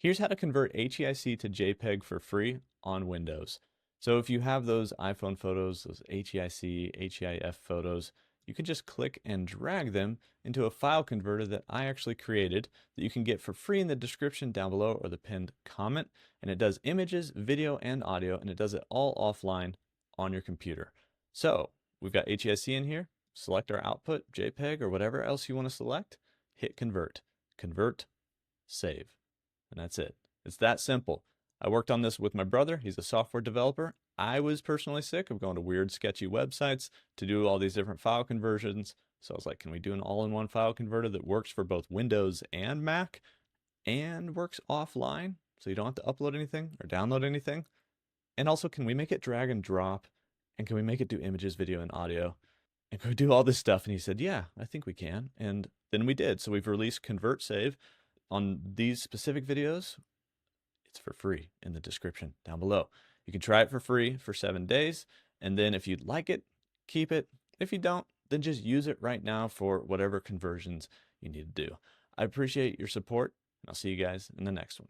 Here's how to convert HEIC to JPEG for free on Windows. So if you have those iPhone photos, those HEIC, HEIF photos, you can just click and drag them into a file converter that I actually created that you can get for free in the description down below or the pinned comment. And it does images, video, and audio, and it does it all offline on your computer. So we've got HEIC in here. Select our output, JPEG, or whatever else you want to select. Hit convert. Convert, save. And that's it. It's that simple. I worked on this with my brother. He's a software developer. I was personally sick of going to weird, sketchy websites to do all these different file conversions. So I was like, can we do an all-in-one file converter that works for both Windows and Mac and works offline so you don't have to upload anything or download anything? And also, can we make it drag and drop? And can we make it do images, video, and audio? And can we do all this stuff? And he said, yeah, I think we can. And then we did. So we've released ConvertSave. On these specific videos, it's for free in the description down below. You can try it for free for 7 days, and then if you like it, keep it. If you don't, then just use it right now for whatever conversions you need to do. I appreciate your support, and I'll see you guys in the next one.